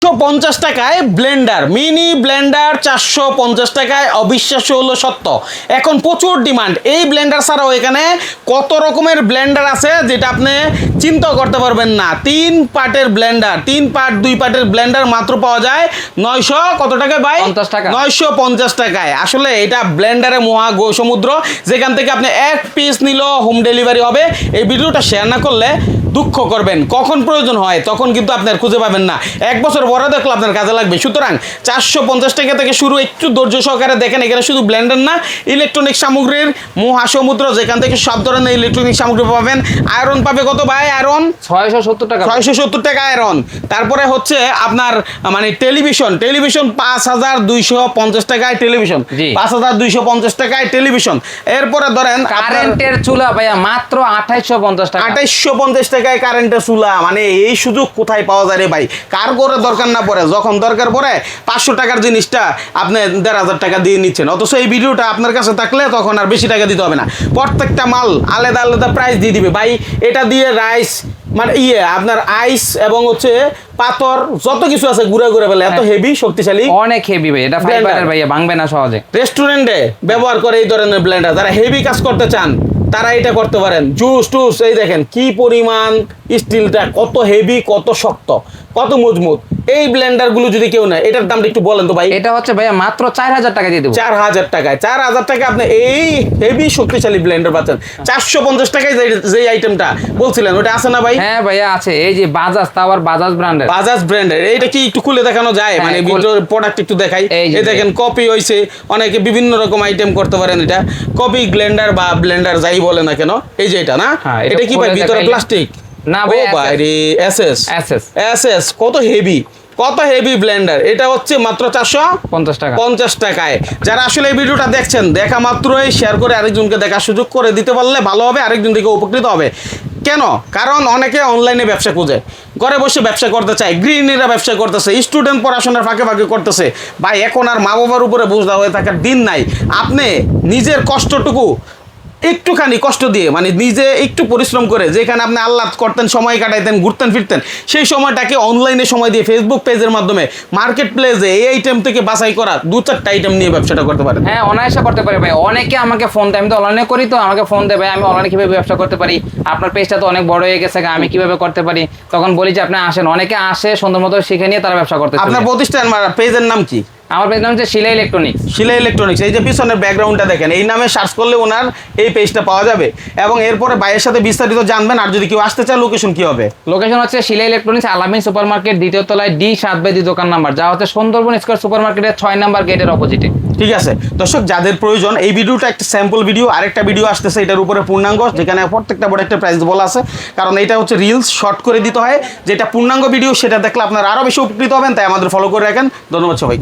450 টাকায় Blender, mini Blender 450 টাকায়, অবিশ্বাস্য হলো সত্য। এখন প্রচুর ডিমান্ড এই ব্লেন্ডার ছাড়াও এখানে কত রকমের ব্লেন্ডার আছে যেটা আপনি চিন্তা করতে পারবেন না। 3 পার্টের ব্লেন্ডার, 3 পার্ট 2 পার্টের ব্লেন্ডার মাত্র পাওয়া যায় 900 কত টাকায় ভাই? 50 টাকা। 950 টাকায়। আসলে এটা ব্লেন্ডারে মহা সমুদ্র, যেখান থেকে আপনি এক পিস নিলেও হোম ডেলিভারি হবে। এই ভিডিওটা শেয়ার না করলে দুঃখ করবেন, কখন প্রয়োজন হয় তখন কিন্তু আপনার খুঁজে পাবেন না। 1 বছর বড় দেখলে আপনার কাজে লাগবে। সুতরাং 450 টাকা থেকে শুরু, একটু ধৈর্য সহকারে দেখেন। এখানে শুধু ব্লেন্ডার না, ইলেকট্রনিক সামগ্রীর মহাসমুদ্র, যেখান থেকে সব ধরনের ইলেকট্রনিক সামগ্রী পাবেন। আয়রন পাবে কত ভাই? আয়রন 670 টাকা। 670 টাকা আয়রন। তারপরে হচ্ছে আপনার মানে টেলিভিশন 5250 টাকায় টেলিভিশন, 5250 টাকায় টেলিভিশন। এরপরে ধরেন কারেন্টের চুলা ভাইয়া মাত্র 2850 টাকা। 2850 টাকায় কারেন্টের চুলা। মানে এই সুযোগ কোথায় পাওয়া যায় রে ভাই? কার করে দরকার না পড়ে, যখন দরকার পড়ে 500 টাকার জিনিসটা আপনি 1500 টাকা দিয়ে নিচ্ছেন। অথচ এই ভিডিওটা আপনার কাছে থাকলে তখন আর বেশি টাকা দিতে হবে না। প্রত্যেকটা মাল আলাদা আলাদা প্রাইস দিয়ে দিবে ভাই। এটা দিয়ে রাইস মানে আপনার আইস এবং হচ্ছে পাথর যত কিছু আছে ঘুরে ঘুরে ফেলে। এত হেভি, শক্তিশালী, অনেক হেভি ভাই। এটা ফাইবারের ভাইয়া, ভাঙবে না সহজে। রেস্টুরেন্টে ব্যবহার করে এই ধরনের ব্লেন্ডার। যারা হেভি কাজ করতে চান তারা এটা করতে পারেন। জুস টুস, এই দেখেন কি পরিমাণ স্টিলটা, কত হেভি, কত শক্ত, কত মজবুত। এই ব্লেন্ডার গুলো যদি কেউ নেয়, এটার দামটা একটু বলেন তো ভাই। এটা হচ্ছে ভাইয়া মাত্র 4000 টাকা দিয়ে দেবো। 4000 টাকায়, 4000 টাকা আপনি এই হেভি শক্তিশালী ব্লেন্ডার পাচ্ছেন। 450 টাকায় যে আইটেমটা বলছিলেন ওটা আছে না ভাই? হ্যাঁ ভাইয়া আছে। এই যে বাজাজ, তাওয়ার বাজাজ ব্র্যান্ডের। বাজাজ ব্র্যান্ডের। এইটা কি একটু খুলে দেখানো যায়? মানে ভিডিওর প্রোডাক্ট একটু দেখাই। এই দেখেন কপি হইছে, অনেকে বিভিন্ন রকম আইটেম করতে পারেন। এটা কপি ব্লেন্ডার বা ব্লেন্ডার যাই বলে না কেন। এই যে এটা না, এটা কি ভাই ভিতরে প্লাস্টিক? না ভাই, বাইরে এসএস। এসএস কত হেভি, কত হেভি ব্লেন্ডার। এটা হচ্ছে মাত্র 450 টাকায়। যারা আসলে এই ভিডিওটা দেখছেন, দেখা মাত্রই শেয়ার করে আরেকজনকে দেখার সুযোগ করে দিতে পারলে ভালো হবে, আরেকজন থেকে উপকৃত হবে। কেন? কারণ অনেকে অনলাইনে ব্যবসা খুঁজে, ঘরে বসে ব্যবসা করতে চায়। গৃহিণীরা ব্যবসা করতেছে, স্টুডেন্ট পড়াশোনার ফাঁকে ফাঁকে করতেছে। ভাই এখন আর মা বাবার উপরে বোঝা হয়ে থাকার দিন নাই। আপনি নিজের কষ্টটুকু একটুখানি কষ্ট দিয়ে, মানে নিজে একটু পরিশ্রম করে, যেখানে আপনি আহ্লাদ করতেন, সময় কাটাইতেন, ঘুরতেন ফিরতেন, সেই সময়টাকে অনলাইনে সময় দিয়ে ফেসবুক পেজের মাধ্যমে মার্কেট প্লেসে এই আইটেম থেকে বাছাই করা 2-4টা আইটেম নিয়ে ব্যবসাটা করতে পারেন। হ্যাঁ, অনায়াসে করতে পারে ভাই। অনেকে আমাকে ফোন দেয়, আমি তো অনলাইনে করি, তো আমাকে ফোন দেয় ভাই আমি অনলাইনে কিভাবে ব্যবসা করতে পারি, আপনার পেজটা তো অনেক বড় হয়ে গেছে, আমি কিভাবে করতে পারি। তখন বলি যে আপনি আসেন। অনেকে আসে, সুন্দর মতো শিখে নিয়ে তারা ব্যবসা করতে। আপনার প্রতিষ্ঠান পেজের নাম কি? আমার পেজ নাম হচ্ছে শিলা ইলেকট্রনিক্স। শিলা ইলেকট্রনিক্স। এই যে পিছনের ব্যাকগ্রাউন্ডটা দেখেন, এই নামে সার্চ করলে ওনার এই পেজটা পাওয়া যাবে। এবং এরপরে ভাইয়ের সাথে বিস্তারিত জানবেন। আর যদি কেউ আসতে চায়, লোকেশন কি হবে? লোকেশন হচ্ছে শিলা ইলেকট্রনিক্স, আলামিন সুপার মার্কেট, 2য় তলায় D7/2 দোকান নাম্বার, যা হচ্ছে সুন্দরবন স্কয়ার সুপার মার্কেটের 6 নাম্বার গেটের অপোজিটে। ঠিক আছে দর্শক, যাদের প্রয়োজন, এই ভিডিওটা একটা স্যাম্পল ভিডিও। আরেকটা ভিডিও আসতেছে এটার উপরে পূর্ণাঙ্গ, যেখানে প্রত্যেকটা বড় একটা প্রাইস বলা আছে। কারণ এটা হচ্ছে রিলস শর্ট করে দিতে হয়। যেটা পূর্ণাঙ্গ ভিডিও সেটা দেখলে আপনারা আরও বেশি উপকৃত হবেন। তাই আমাদের ফলো করে রাখেন। ধন্যবাদ সবাই।